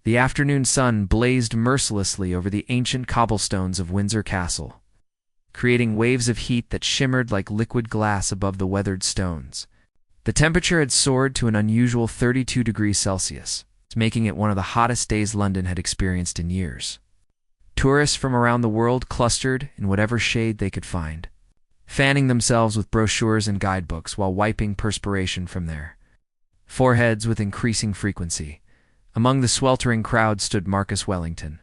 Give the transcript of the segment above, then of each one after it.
The afternoon sun blazed mercilessly over the ancient cobblestones of Windsor Castle, creating waves of heat that shimmered like liquid glass above the weathered stones. The temperature had soared to an unusual 32 degrees Celsius, making it one of the hottest days London had experienced in years. Tourists from around the world clustered in whatever shade they could find, fanning themselves with brochures and guidebooks while wiping perspiration from their foreheads with increasing frequency. Among the sweltering crowd stood Marcus Wellington,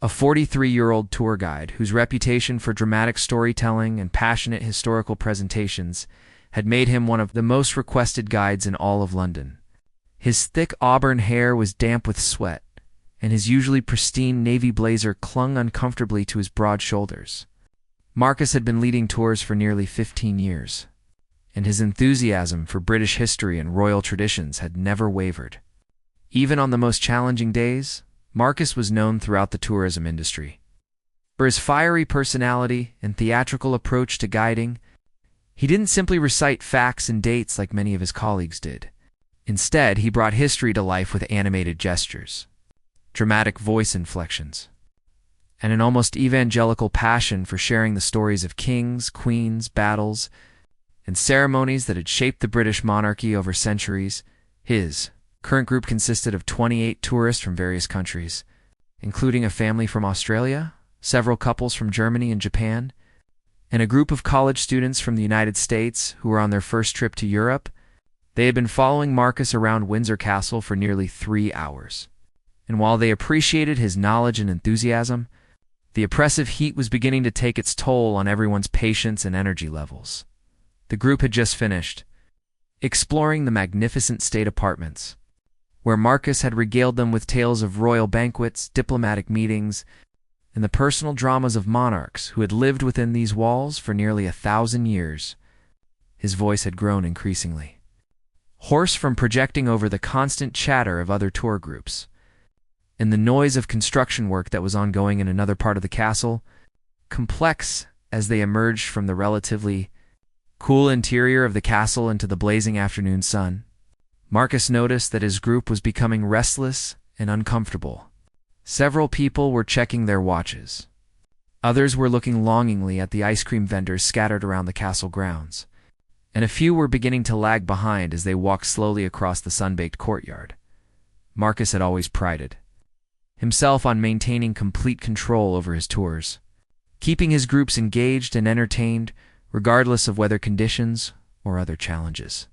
a 43-year-old tour guide whose reputation for dramatic storytelling and passionate historical presentations had made him one of the most requested guides in all of London. His thick auburn hair was damp with sweat, and his usually pristine navy blazer clung uncomfortably to his broad shoulders. Marcus had been leading tours for nearly 15 years, and his enthusiasm for British history and royal traditions had never wavered. Even on the most challenging days, Marcus was known throughout the tourism industry for his fiery personality and theatrical approach to guiding. He didn't simply recite facts and dates like many of his colleagues did. Instead, he brought history to life with animated gestures, dramatic voice inflections, and an almost evangelical passion for sharing the stories of kings, queens, battles, and ceremonies that had shaped the British monarchy over centuries. His current group consisted of 28 tourists from various countries, including a family from Australia, several couples from Germany and Japan, and a group of college students from the United States who were on their first trip to Europe. They had been following Marcus around Windsor Castle for nearly 3 hours, and while they appreciated his knowledge and enthusiasm, the oppressive heat was beginning to take its toll on everyone's patience and energy levels. The group had just finished exploring the magnificent state apartments, where Marcus had regaled them with tales of royal banquets, diplomatic meetings, and the personal dramas of monarchs who had lived within these walls for nearly 1,000 years. His voice had grown increasingly hoarse from projecting over the constant chatter of other tour groups and the noise of construction work that was ongoing in another part of the castle. Complex as they emerged from the relatively cool interior of the castle into the blazing afternoon sun, Marcus noticed that his group was becoming restless and uncomfortable. Several people were checking their watches. Others were looking longingly at the ice cream vendors scattered around the castle grounds, and a few were beginning to lag behind as they walked slowly across the sun-baked courtyard. Marcus had always prided himself on maintaining complete control over his tours, keeping his groups engaged and entertained regardless of weather conditions or other challenges.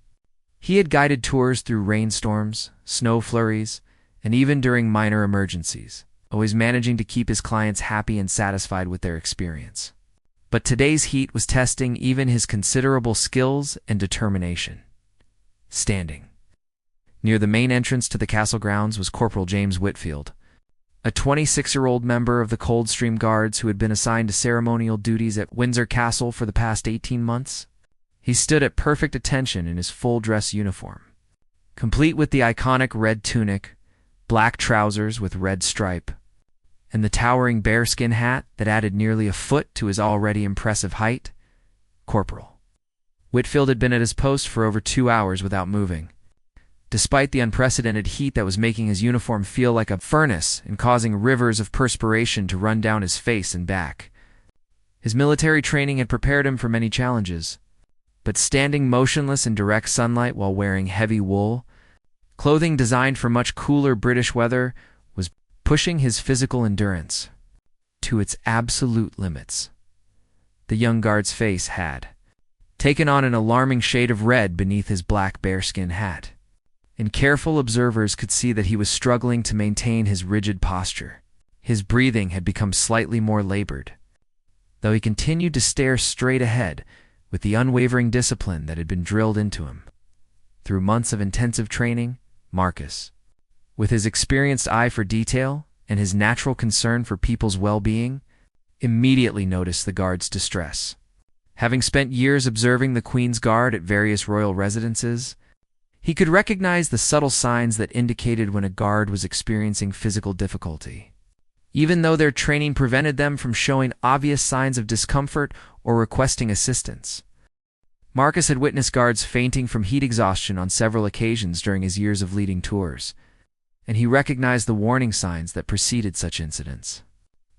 He had guided tours through rainstorms, snow flurries, and even during minor emergencies, always managing to keep his clients happy and satisfied with their experience. But today's heat was testing even his considerable skills and determination. Standing near the main entrance to the castle grounds was Corporal James Whitfield, a 26-year-old member of the Coldstream Guards who had been assigned to ceremonial duties at Windsor Castle for the past 18 months. He stood at perfect attention in his full-dress uniform, complete with the iconic red tunic, black trousers with red stripe, and the towering bearskin hat that added nearly a foot to his already impressive height. Corporal Whitfield had been at his post for over 2 hours without moving, despite the unprecedented heat that was making his uniform feel like a furnace and causing rivers of perspiration to run down his face and back. His military training had prepared him for many challenges, but standing motionless in direct sunlight while wearing heavy wool, clothing designed for much cooler British weather, was pushing his physical endurance to its absolute limits. The young guard's face had taken on an alarming shade of red beneath his black bearskin hat, and careful observers could see that he was struggling to maintain his rigid posture. His breathing had become slightly more labored, though he continued to stare straight ahead with the unwavering discipline that had been drilled into him through months of intensive training. Marcus, with his experienced eye for detail and his natural concern for people's well-being, immediately noticed the guard's distress. Having spent years observing the Queen's Guard at various royal residences, he could recognize the subtle signs that indicated when a guard was experiencing physical difficulty, even though their training prevented them from showing obvious signs of discomfort or requesting assistance. Marcus had witnessed guards fainting from heat exhaustion on several occasions during his years of leading tours, and he recognized the warning signs that preceded such incidents.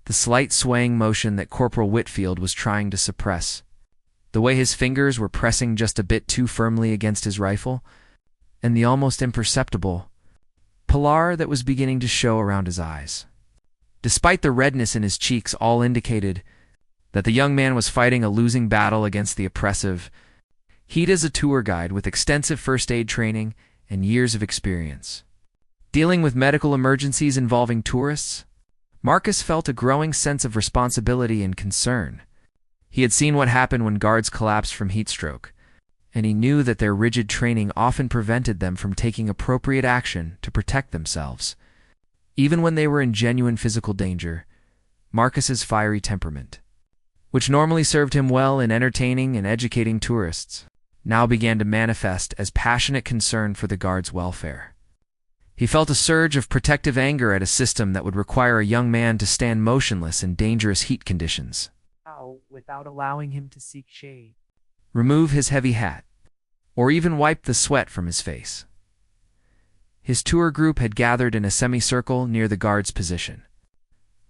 The slight swaying motion that Corporal Whitfield was trying to suppress, the way his fingers were pressing just a bit too firmly against his rifle, and the almost imperceptible pallor that was beginning to show around his eyes. Despite the redness in his cheeks, all indicated that the young man was fighting a losing battle against the oppressive heat. As a tour guide with extensive first aid training and years of experience dealing with medical emergencies involving tourists, Marcus felt a growing sense of responsibility and concern. He had seen what happened when guards collapsed from heat stroke, and he knew that their rigid training often prevented them from taking appropriate action to protect themselves. Even when they were in genuine physical danger, Marcus's fiery temperament, which normally served him well in entertaining and educating tourists, now began to manifest as passionate concern for the guards' welfare. He felt a surge of protective anger at a system that would require a young man to stand motionless in dangerous heat conditions, without allowing him to seek shade, remove his heavy hat, or even wipe the sweat from his face. His tour group had gathered in a semicircle near the guard's position,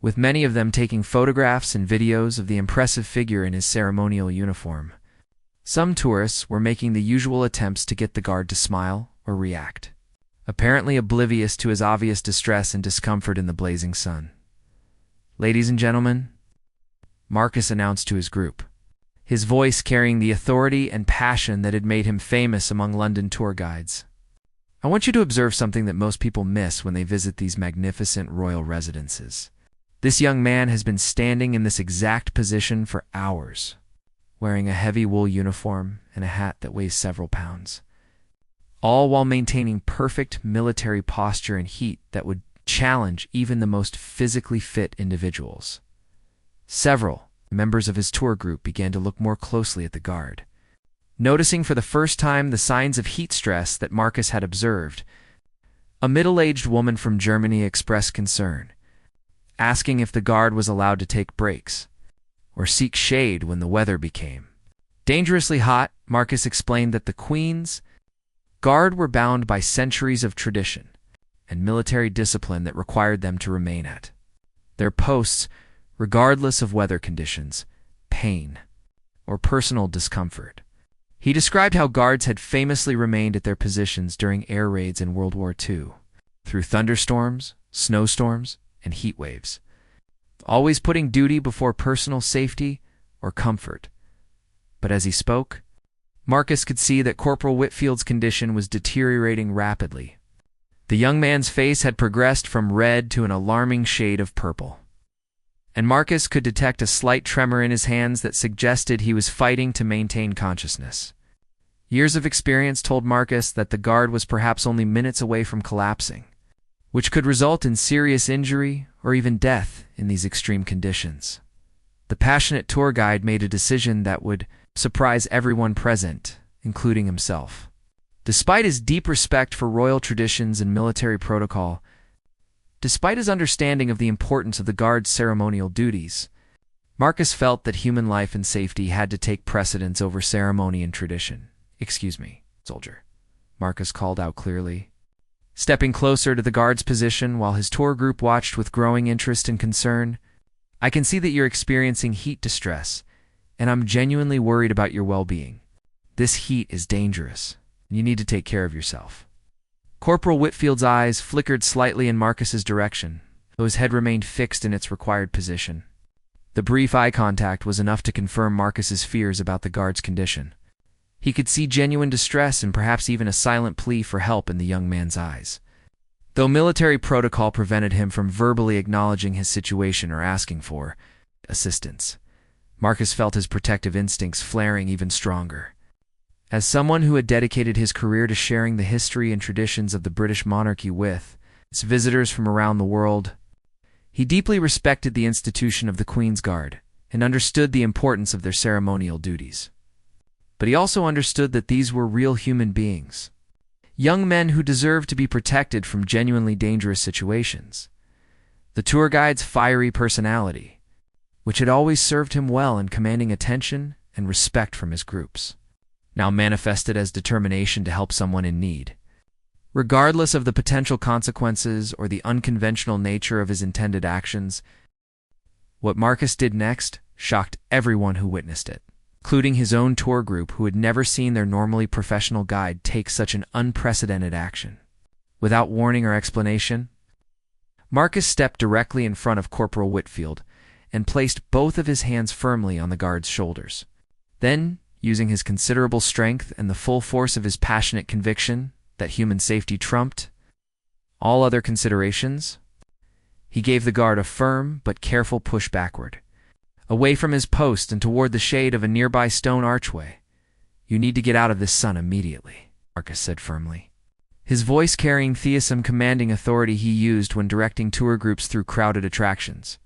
with many of them taking photographs and videos of the impressive figure in his ceremonial uniform. Some tourists were making the usual attempts to get the guard to smile or react, apparently oblivious to his obvious distress and discomfort in the blazing sun. "Ladies and gentlemen," Marcus announced to his group, his voice carrying the authority and passion that had made him famous among London tour guides. "I want you to observe something that most people miss when they visit these magnificent royal residences. This young man has been standing in this exact position for hours, wearing a heavy wool uniform and a hat that weighs several pounds, all while maintaining perfect military posture and heat that would challenge even the most physically fit individuals." Several members of his tour group began to look more closely at the guard. Noticing for the first time the signs of heat stress that Marcus had observed, a middle-aged woman from Germany expressed concern, asking if the guard was allowed to take breaks or seek shade when the weather became dangerously hot. Marcus explained that the Queen's Guard were bound by centuries of tradition and military discipline that required them to remain at their posts regardless of weather conditions, pain, or personal discomfort. He described how guards had famously remained at their positions during air raids in World War II, through thunderstorms, snowstorms, and heat waves, always putting duty before personal safety or comfort. But as he spoke, Marcus could see that Corporal Whitfield's condition was deteriorating rapidly. The young man's face had progressed from red to an alarming shade of purple, and Marcus could detect a slight tremor in his hands that suggested he was fighting to maintain consciousness. Years of experience told Marcus that the guard was perhaps only minutes away from collapsing, which could result in serious injury or even death in these extreme conditions. The passionate tour guide made a decision that would surprise everyone present, including himself. Despite his deep respect for royal traditions and military protocol, despite his understanding of the importance of the guard's ceremonial duties, Marcus felt that human life and safety had to take precedence over ceremony and tradition. "Excuse me, soldier," Marcus called out clearly, stepping closer to the guard's position while his tour group watched with growing interest and concern. "I can see that you're experiencing heat distress, and I'm genuinely worried about your well-being. This heat is dangerous, and you need to take care of yourself." Corporal Whitfield's eyes flickered slightly in Marcus's direction, though his head remained fixed in its required position. The brief eye contact was enough to confirm Marcus's fears about the guard's condition. He could see genuine distress and perhaps even a silent plea for help in the young man's eyes. Though military protocol prevented him from verbally acknowledging his situation or asking for assistance, Marcus felt his protective instincts flaring even stronger. As someone who had dedicated his career to sharing the history and traditions of the British monarchy with its visitors from around the world, he deeply respected the institution of the Queen's Guard and understood the importance of their ceremonial duties. But he also understood that these were real human beings, young men who deserved to be protected from genuinely dangerous situations. The tour guide's fiery personality, which had always served him well in commanding attention and respect from his groups, now manifested as determination to help someone in need. Regardless of the potential consequences or the unconventional nature of his intended actions, what Marcus did next shocked everyone who witnessed it, including his own tour group who had never seen their normally professional guide take such an unprecedented action. Without warning or explanation, Marcus stepped directly in front of Corporal Whitfield and placed both of his hands firmly on the guard's shoulders. Then, using his considerable strength and the full force of his passionate conviction that human safety trumped all other considerations, he gave the guard a firm but careful push backward, away from his post and toward the shade of a nearby stone archway. "You need to get out of this sun immediately," Marcus said firmly, his voice carrying some commanding authority he used when directing tour groups through crowded attractions.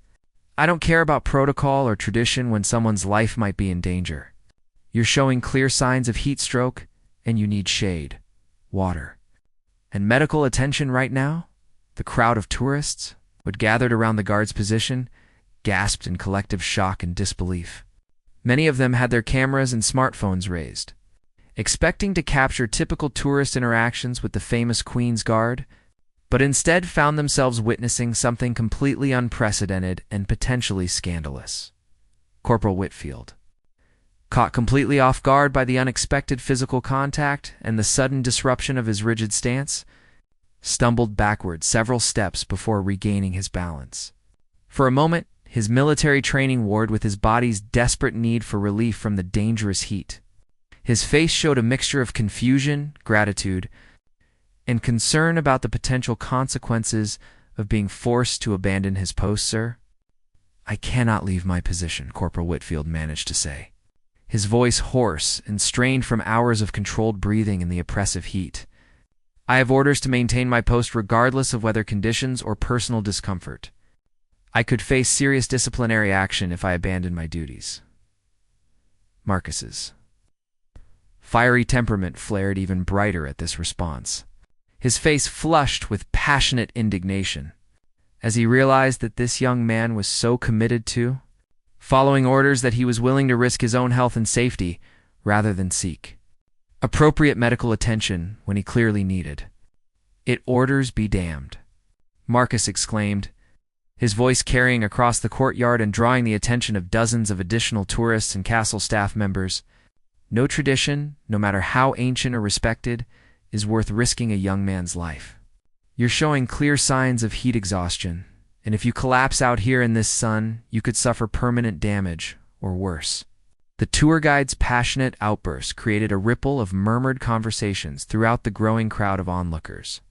"I don't care about protocol or tradition when someone's life might be in danger. You're showing clear signs of heat stroke, and you need shade, water, and medical attention right now." The crowd of tourists who had gathered around the guard's position gasped in collective shock and disbelief. Many of them had their cameras and smartphones raised, expecting to capture typical tourist interactions with the famous Queen's Guard, but instead found themselves witnessing something completely unprecedented and potentially scandalous. Corporal Whitfield, caught completely off guard by the unexpected physical contact and the sudden disruption of his rigid stance, stumbled backward several steps before regaining his balance. For a moment, his military training warred with his body's desperate need for relief from the dangerous heat. His face showed a mixture of confusion, gratitude, and concern about the potential consequences of being forced to abandon his post, "Sir, I cannot leave my position," Corporal Whitfield managed to say, his voice hoarse and strained from hours of controlled breathing in the oppressive heat. "I have orders to maintain my post regardless of weather conditions or personal discomfort. I could face serious disciplinary action if I abandoned my duties." Marcus's fiery temperament flared even brighter at this response, his face flushed with passionate indignation, as he realized that this young man was so committed to following orders that he was willing to risk his own health and safety rather than seek appropriate medical attention when he clearly needed it. "Orders be damned," Marcus exclaimed, his voice carrying across the courtyard and drawing the attention of dozens of additional tourists and castle staff members. "No tradition, no matter how ancient or respected, is worth risking a young man's life. You're showing clear signs of heat exhaustion, and if you collapse out here in this sun, you could suffer permanent damage, or worse." The tour guide's passionate outburst created a ripple of murmured conversations throughout the growing crowd of onlookers.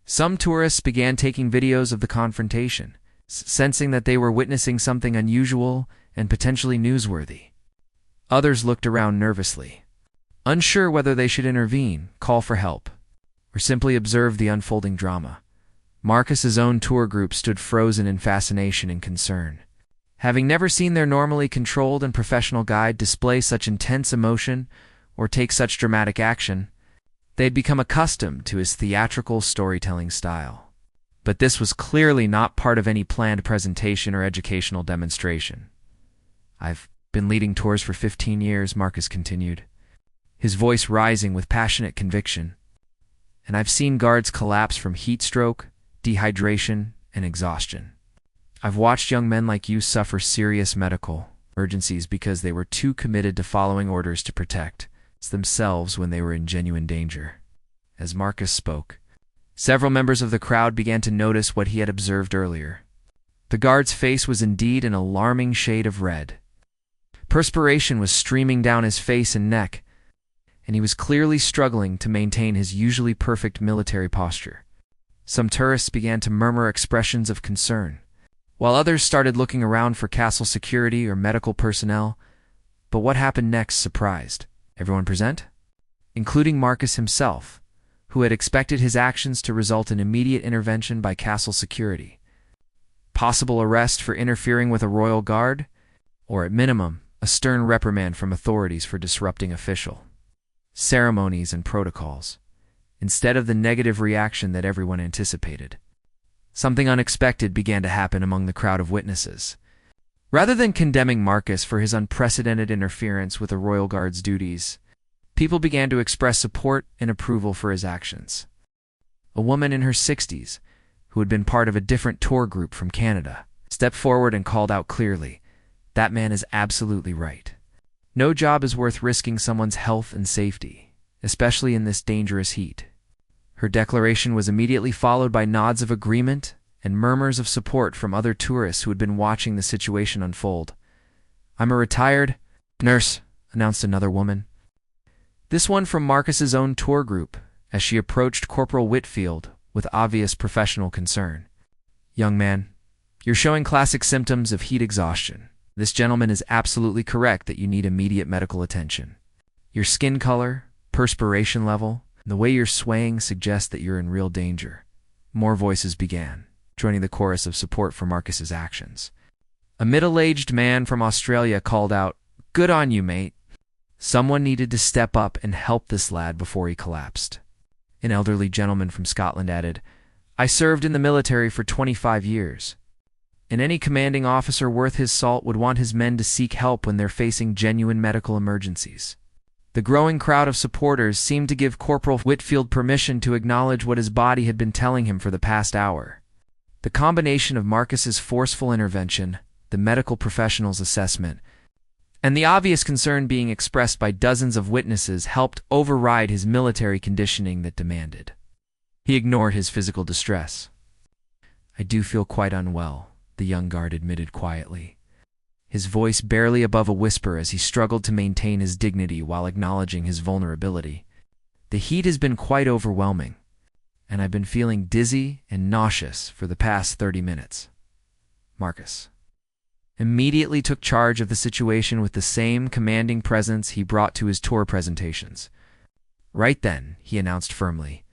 Some tourists began taking videos of the confrontation, sensing that they were witnessing something unusual and potentially newsworthy. Others looked around nervously, unsure whether they should intervene, call for help, or simply observe the unfolding drama. Marcus's own tour group stood frozen in fascination and concern. Having never seen their normally controlled and professional guide display such intense emotion or take such dramatic action, they had become accustomed to his theatrical storytelling style. But this was clearly not part of any planned presentation or educational demonstration. "I've been leading tours for 15 years, Marcus continued, his voice rising with passionate conviction, "and I've seen guards collapse from heat stroke, dehydration, and exhaustion. I've watched young men like you suffer serious medical emergencies because they were too committed to following orders to protect themselves when they were in genuine danger." As Marcus spoke, several members of the crowd began to notice what he had observed earlier. The guard's face was indeed an alarming shade of red. Perspiration was streaming down his face and neck, and he was clearly struggling to maintain his usually perfect military posture. Some tourists began to murmur expressions of concern, while others started looking around for castle security or medical personnel. But what happened next surprised everyone present, including Marcus himself, who had expected his actions to result in immediate intervention by castle security, possible arrest for interfering with a royal guard, or at minimum, a stern reprimand from authorities for disrupting official ceremonies and protocols, instead of the negative reaction that everyone anticipated. Something unexpected began to happen among the crowd of witnesses. Rather than condemning Marcus for his unprecedented interference with the royal guard's duties, people began to express support and approval for his actions. a woman in her 60s, who had been part of a different tour group from Canada, stepped forward and called out clearly, "That man is absolutely right. No job is worth risking someone's health and safety, especially in this dangerous heat." Her declaration was immediately followed by nods of agreement and murmurs of support from other tourists who had been watching the situation unfold. "I'm a retired nurse," announced another woman. This one from Marcus's own tour group, as she approached Corporal Whitfield with obvious professional concern. "Young man, you're showing classic symptoms of heat exhaustion. This gentleman is absolutely correct that you need immediate medical attention. Your skin color, perspiration level, and the way you're swaying suggest that you're in real danger." More voices began, joining the chorus of support for Marcus's actions. A middle-aged man from Australia called out, "Good on you, mate." Someone needed to step up and help this lad before he collapsed. An elderly gentleman from Scotland added, "I served in the military for 25 years. And any commanding officer worth his salt would want his men to seek help when they're facing genuine medical emergencies." The growing crowd of supporters seemed to give Corporal Whitfield permission to acknowledge what his body had been telling him for the past hour. The combination of Marcus's forceful intervention, the medical professional's assessment, and the obvious concern being expressed by dozens of witnesses helped override his military conditioning that demanded. He ignored his physical distress. "I do feel quite unwell," the young guard admitted quietly, his voice barely above a whisper as he struggled to maintain his dignity while acknowledging his vulnerability. "The heat has been quite overwhelming, and I've been feeling dizzy and nauseous for the past 30 minutes. Marcus immediately took charge of the situation with the same commanding presence he brought to his tour presentations. "Right then," he announced firmly,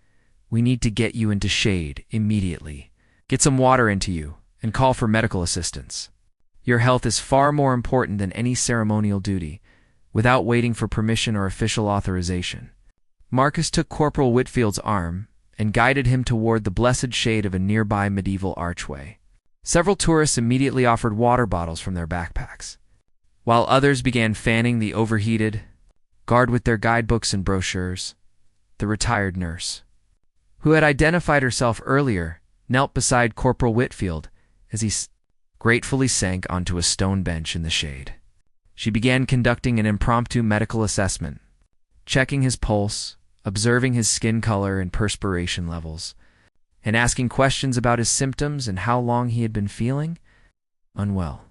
"we need to get you into shade immediately. Get some water into you and call for medical assistance. Your health is far more important than any ceremonial duty, without waiting for permission or official authorization." Marcus took Corporal Whitfield's arm and guided him toward the blessed shade of a nearby medieval archway. Several tourists immediately offered water bottles from their backpacks, while others began fanning the overheated guard with their guidebooks and brochures. The retired nurse, who had identified herself earlier, knelt beside Corporal Whitfield as he gratefully sank onto a stone bench in the shade. She began conducting an impromptu medical assessment, checking his pulse, observing his skin color and perspiration levels, and asking questions about his symptoms and how long he had been feeling unwell.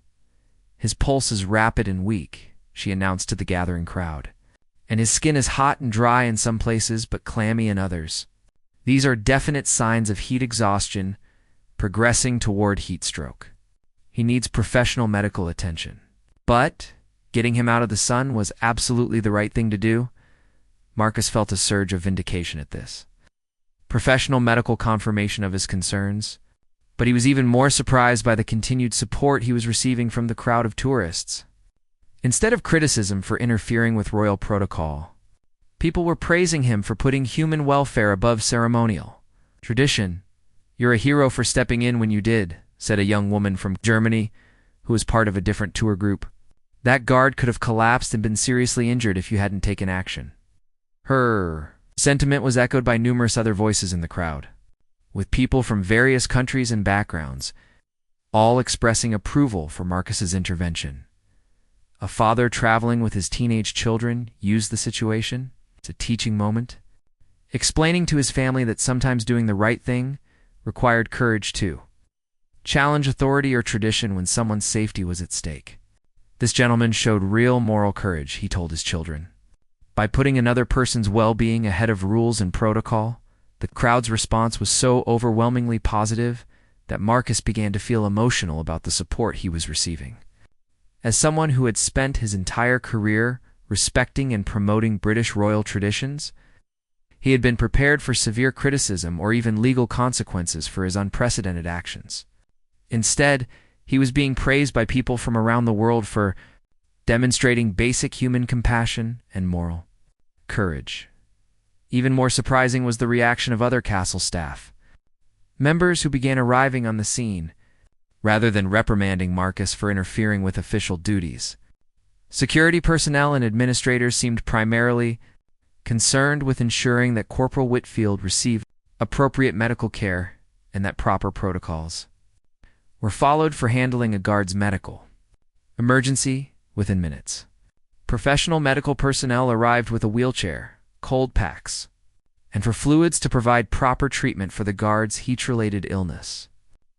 "His pulse is rapid and weak," she announced to the gathering crowd, "and his skin is hot and dry in some places but clammy in others. These are definite signs of heat exhaustion progressing toward heat stroke. He needs professional medical attention." But getting him out of the sun was absolutely the right thing to do. Marcus felt a surge of vindication at this professional medical confirmation of his concerns, but he was even more surprised by the continued support he was receiving from the crowd of tourists. Instead of criticism for interfering with royal protocol, people were praising him for putting human welfare above ceremonial tradition. "You're a hero for stepping in when you did," said a young woman from Germany who was part of a different tour group. "That guard could have collapsed and been seriously injured if you hadn't taken action." Her sentiment was echoed by numerous other voices in the crowd, with people from various countries and backgrounds, all expressing approval for Marcus's intervention. A father traveling with his teenage children used the situation as a teaching moment, explaining to his family that sometimes doing the right thing required courage too. Challenge authority or tradition when someone's safety was at stake. This gentleman showed real moral courage, he told his children. By putting another person's well-being ahead of rules and protocol, the crowd's response was so overwhelmingly positive that Marcus began to feel emotional about the support he was receiving. As someone who had spent his entire career respecting and promoting British royal traditions, he had been prepared for severe criticism or even legal consequences for his unprecedented actions. Instead, he was being praised by people from around the world for demonstrating basic human compassion and moral courage. Even more surprising was the reaction of other castle staff, members who began arriving on the scene. Rather than reprimanding Marcus for interfering with official duties, security personnel and administrators seemed primarily concerned with ensuring that Corporal Whitfield received appropriate medical care, and that proper protocols were followed for handling a guard's medical emergency within minutes. Professional medical personnel arrived with a wheelchair, cold packs, and for fluids to provide proper treatment for the guard's heat-related illness,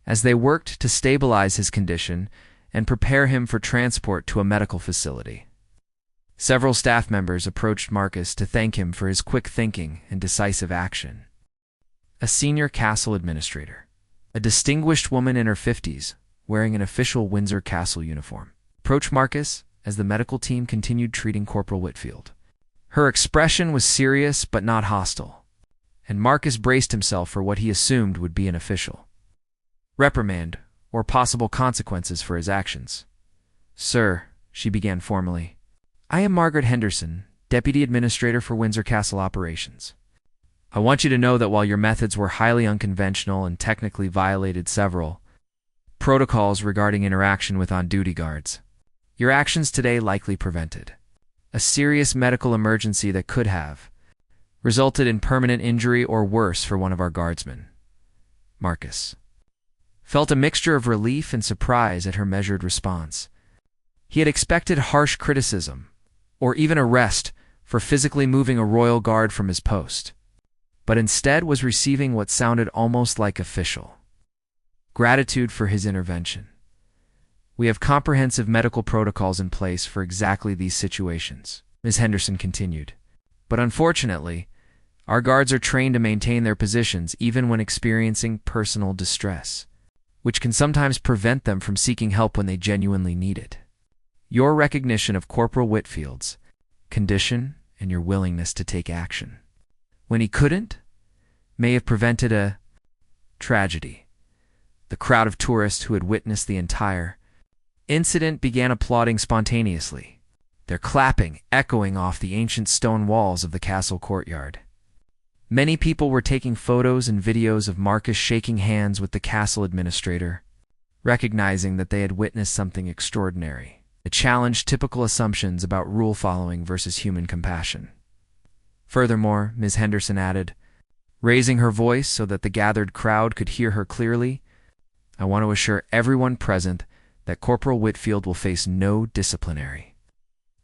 as they worked to stabilize his condition and prepare him for transport to a medical facility. Several staff members approached Marcus to thank him for his quick thinking and decisive action. A senior castle administrator, a distinguished woman in her 50s, wearing an official Windsor Castle uniform, approached Marcus as the medical team continued treating Corporal Whitfield. Her expression was serious but not hostile, and Marcus braced himself for what he assumed would be an official reprimand or possible consequences for his actions. "Sir," she began formally, "I am Margaret Henderson, Deputy Administrator for Windsor Castle Operations. I want you to know that while your methods were highly unconventional and technically violated several protocols regarding interaction with on-duty guards, your actions today likely prevented a serious medical emergency that could have resulted in permanent injury or worse for one of our guardsmen." Marcus felt a mixture of relief and surprise at her measured response. He had expected harsh criticism, or even arrest for physically moving a royal guard from his post, but instead was receiving what sounded almost like official gratitude for his intervention. "We have comprehensive medical protocols in place for exactly these situations," Ms. Henderson continued. "But unfortunately, our guards are trained to maintain their positions even when experiencing personal distress, which can sometimes prevent them from seeking help when they genuinely need it. Your recognition of Corporal Whitfield's condition and your willingness to take action when he couldn't may have prevented a tragedy." The crowd of tourists who had witnessed the entire incident began applauding spontaneously, their clapping echoing off the ancient stone walls of the castle courtyard. Many people were taking photos and videos of Marcus shaking hands with the castle administrator, recognizing that they had witnessed something extraordinary. It challenged typical assumptions about rule following versus human compassion. Furthermore, Ms. Henderson added, raising her voice so that the gathered crowd could hear her clearly, "I want to assure everyone present that Corporal Whitfield will face no disciplinary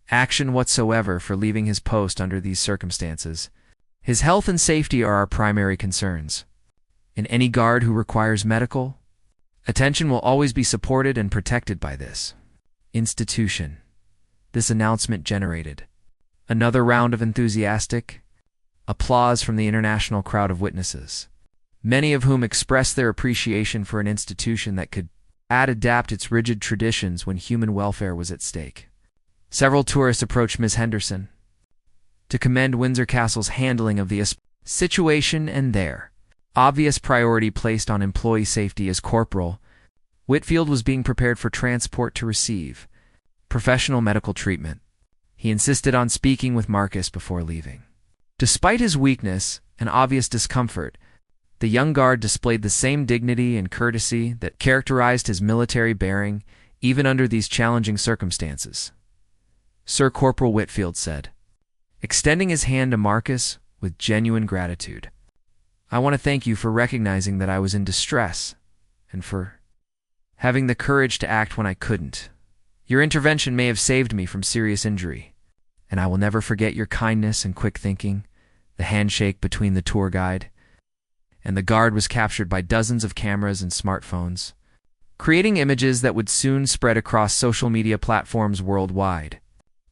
action whatsoever for leaving his post under these circumstances. His health and safety are our primary concerns, and any guard who requires medical attention will always be supported and protected by this institution." This announcement generated another round of enthusiastic applause from the international crowd of witnesses, many of whom expressed their appreciation for an institution that could adapt its rigid traditions when human welfare was at stake. Several tourists approached Ms. Henderson to commend Windsor Castle's handling of the situation and their obvious priority placed on employee safety as Corporal Whitfield was being prepared for transport to receive professional medical treatment. He insisted on speaking with Marcus before leaving. Despite his weakness and obvious discomfort, the young guard displayed the same dignity and courtesy that characterized his military bearing even under these challenging circumstances. Sir Corporal Whitfield said, extending his hand to Marcus with genuine gratitude, "I want to thank you for recognizing that I was in distress and for having the courage to act when I couldn't. Your intervention may have saved me from serious injury, and I will never forget your kindness and quick thinking." The handshake between the tour guide and the guard was captured by dozens of cameras and smartphones, creating images that would soon spread across social media platforms worldwide.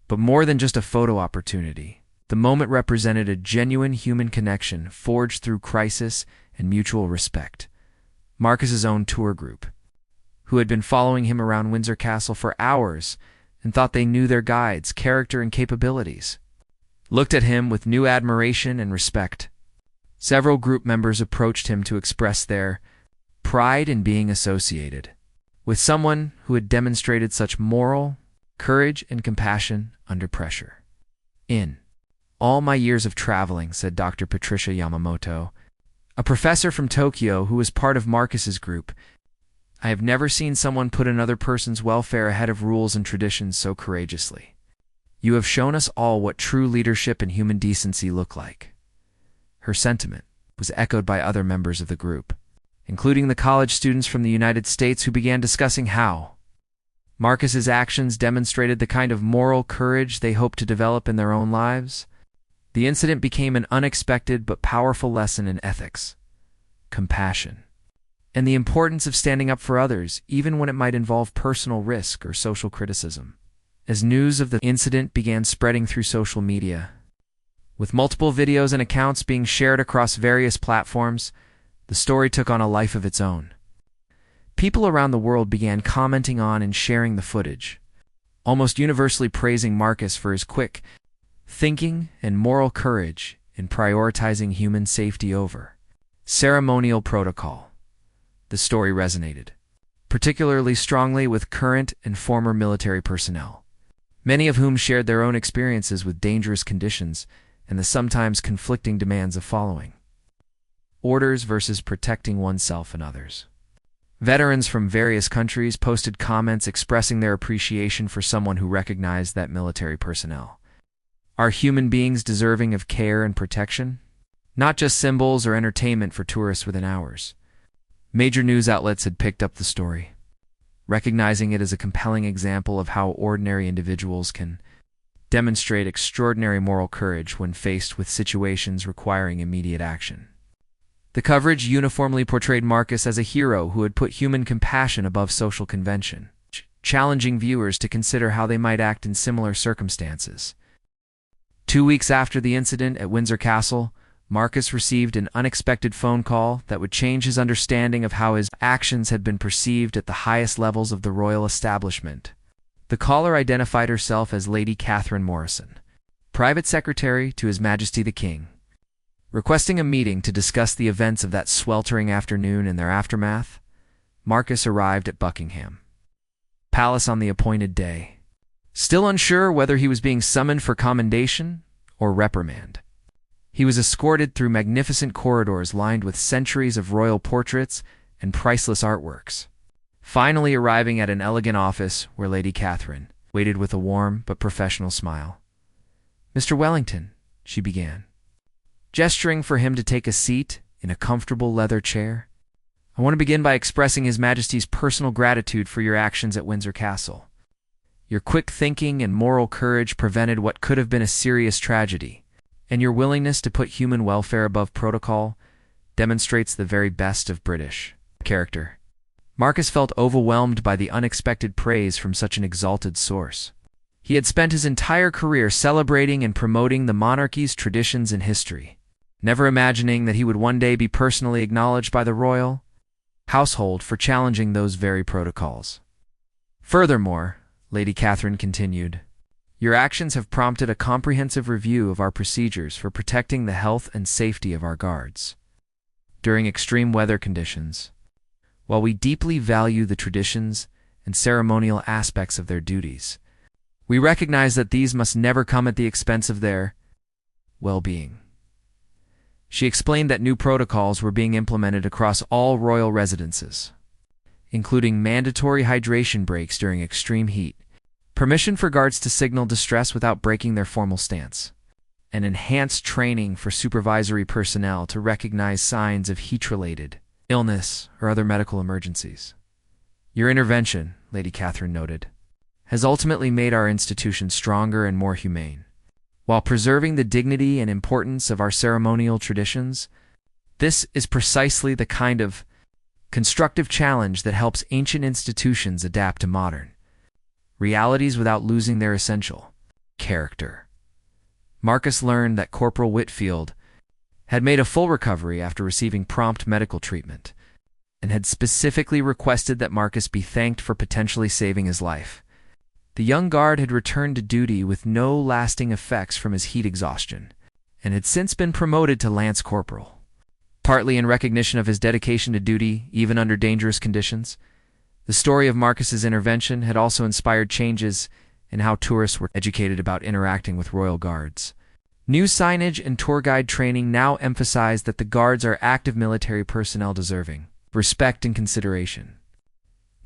But more than just a photo opportunity, the moment represented a genuine human connection forged through crisis and mutual respect. Marcus's own tour group, who had been following him around Windsor Castle for hours and thought they knew their guide's character and capabilities, looked at him with new admiration and respect. Several group members approached him to express their pride in being associated with someone who had demonstrated such moral courage and compassion under pressure. "In all my years of traveling," said Dr. Patricia Yamamoto, a professor from Tokyo who was part of Marcus's group, "I have never seen someone put another person's welfare ahead of rules and traditions so courageously. You have shown us all what true leadership and human decency look like." Her sentiment was echoed by other members of the group, including the college students from the United States who began discussing how Marcus's actions demonstrated the kind of moral courage they hoped to develop in their own lives. The incident became an unexpected but powerful lesson in ethics, compassion, and the importance of standing up for others, even when it might involve personal risk or social criticism. As news of the incident began spreading through social media, with multiple videos and accounts being shared across various platforms, the story took on a life of its own. People around the world began commenting on and sharing the footage, almost universally praising Marcus for his quick thinking and moral courage in prioritizing human safety over ceremonial protocol. The story resonated particularly strongly with current and former military personnel, many of whom shared their own experiences with dangerous conditions and the sometimes conflicting demands of following orders versus protecting oneself and others. Veterans from various countries posted comments expressing their appreciation for someone who recognized that military personnel are human beings deserving of care and protection, not just symbols or entertainment for tourists within hours. Major news outlets had picked up the story, recognizing it as a compelling example of how ordinary individuals can demonstrate extraordinary moral courage when faced with situations requiring immediate action. The coverage uniformly portrayed Marcus as a hero who had put human compassion above social convention, challenging viewers to consider how they might act in similar circumstances. 2 weeks after the incident at Windsor Castle, Marcus received an unexpected phone call that would change his understanding of how his actions had been perceived at the highest levels of the royal establishment. The caller identified herself as Lady Catherine Morrison, private secretary to His Majesty the King. Requesting a meeting to discuss the events of that sweltering afternoon and their aftermath, Marcus arrived at Buckingham Palace on the appointed day, still unsure whether he was being summoned for commendation or reprimand. He was escorted through magnificent corridors lined with centuries of royal portraits and priceless artworks, finally arriving at an elegant office where Lady Catherine waited with a warm but professional smile. "Mr. Wellington," she began, gesturing for him to take a seat in a comfortable leather chair, "I want to begin by expressing His Majesty's personal gratitude for your actions at Windsor Castle. Your quick thinking and moral courage prevented what could have been a serious tragedy, and your willingness to put human welfare above protocol demonstrates the very best of British character." Marcus felt overwhelmed by the unexpected praise from such an exalted source. He had spent his entire career celebrating and promoting the monarchy's traditions and history, never imagining that he would one day be personally acknowledged by the royal household for challenging those very protocols. "Furthermore," Lady Catherine continued, "your actions have prompted a comprehensive review of our procedures for protecting the health and safety of our guards during extreme weather conditions. While we deeply value the traditions and ceremonial aspects of their duties, we recognize that these must never come at the expense of their well-being." She explained that new protocols were being implemented across all royal residences, including mandatory hydration breaks during extreme heat, permission for guards to signal distress without breaking their formal stance, and enhanced training for supervisory personnel to recognize signs of heat-related illness or other medical emergencies. "Your intervention," Lady Catherine noted, "has ultimately made our institution stronger and more humane. While preserving the dignity and importance of our ceremonial traditions, this is precisely the kind of constructive challenge that helps ancient institutions adapt to modern realities without losing their essential character." Marcus learned that Corporal Whitfield had made a full recovery after receiving prompt medical treatment, and had specifically requested that Marcus be thanked for potentially saving his life. The young guard had returned to duty with no lasting effects from his heat exhaustion, and had since been promoted to Lance Corporal, partly in recognition of his dedication to duty even under dangerous conditions. The story of Marcus's intervention had also inspired changes in how tourists were educated about interacting with royal guards. New signage and tour guide training now emphasized that the guards are active military personnel deserving respect and consideration,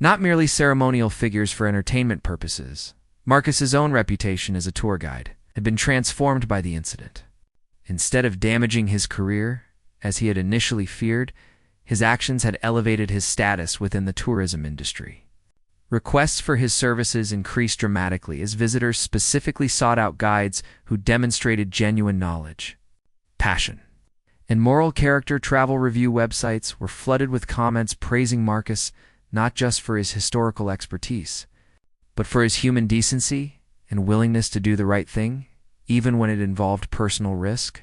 not merely ceremonial figures for entertainment purposes. Marcus's own reputation as a tour guide had been transformed by the incident. Instead of damaging his career, as he had initially feared, his actions had elevated his status within the tourism industry. Requests for his services increased dramatically as visitors specifically sought out guides who demonstrated genuine knowledge, passion, and moral character. Travel review websites were flooded with comments praising Marcus not just for his historical expertise, but for his human decency and willingness to do the right thing, even when it involved personal risk.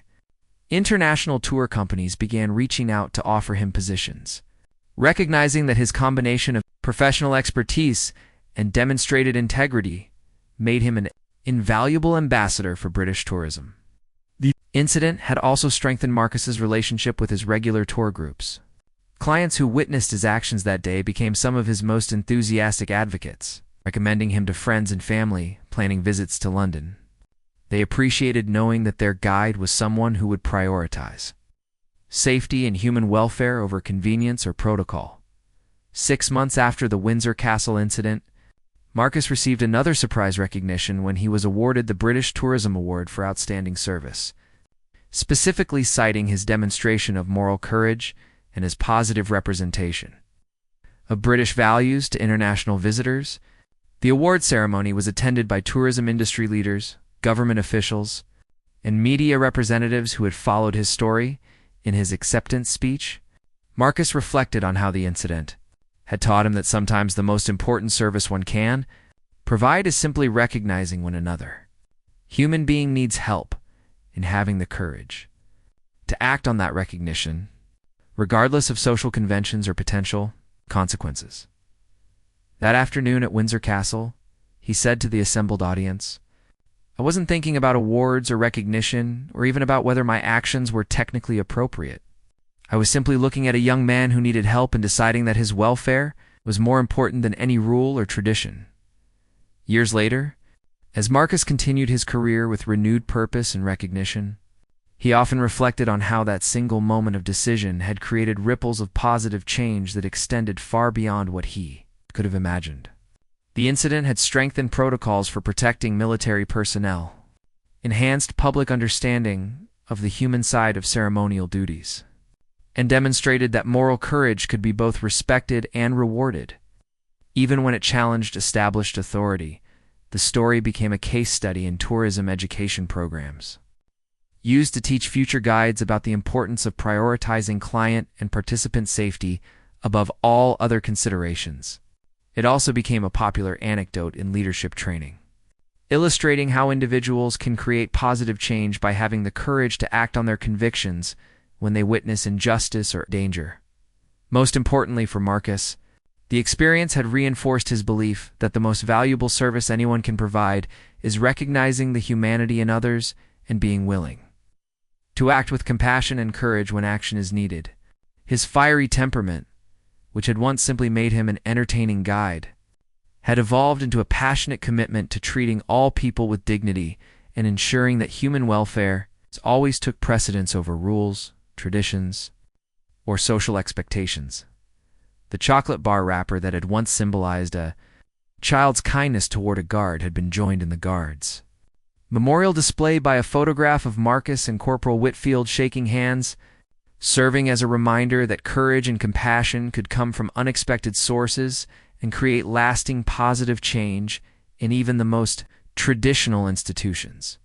International tour companies began reaching out to offer him positions, recognizing that his combination of professional expertise and demonstrated integrity made him an invaluable ambassador for British tourism. The incident had also strengthened Marcus's relationship with his regular tour groups. Clients who witnessed his actions that day became some of his most enthusiastic advocates, recommending him to friends and family planning visits to London. They appreciated knowing that their guide was someone who would prioritize safety and human welfare over convenience or protocol. 6 months after the Windsor Castle incident, Marcus received another surprise recognition when he was awarded the British Tourism Award for Outstanding Service, specifically citing his demonstration of moral courage and his positive representation of British values to international visitors. The award ceremony was attended by tourism industry leaders, government officials, and media representatives who had followed his story. In his acceptance speech, Marcus reflected on how the incident had taught him that sometimes the most important service one can provide is simply recognizing when another human being needs help and having the courage to act on that recognition, regardless of social conventions or potential consequences. That afternoon at Windsor Castle, he said to the assembled audience, "I wasn't thinking about awards or recognition, or even about whether my actions were technically appropriate. I was simply looking at a young man who needed help and deciding that his welfare was more important than any rule or tradition." Years later, as Marcus continued his career with renewed purpose and recognition, he often reflected on how that single moment of decision had created ripples of positive change that extended far beyond what he could have imagined. The incident had strengthened protocols for protecting military personnel, enhanced public understanding of the human side of ceremonial duties, and demonstrated that moral courage could be both respected and rewarded. Even when it challenged established authority, the story became a case study in tourism education programs, used to teach future guides about the importance of prioritizing client and participant safety above all other considerations. It also became a popular anecdote in leadership training, illustrating how individuals can create positive change by having the courage to act on their convictions when they witness injustice or danger. Most importantly for Marcus, the experience had reinforced his belief that the most valuable service anyone can provide is recognizing the humanity in others and being willing to act with compassion and courage when action is needed. His fiery temperament, which had once simply made him an entertaining guide, had evolved into a passionate commitment to treating all people with dignity and ensuring that human welfare always took precedence over rules, traditions, or social expectations. The chocolate bar wrapper that had once symbolized a child's kindness toward a guard had been joined in the Guard's memorial display by a photograph of Marcus and Corporal Whitfield shaking hands, serving as a reminder that courage and compassion could come from unexpected sources and create lasting positive change in even the most traditional institutions.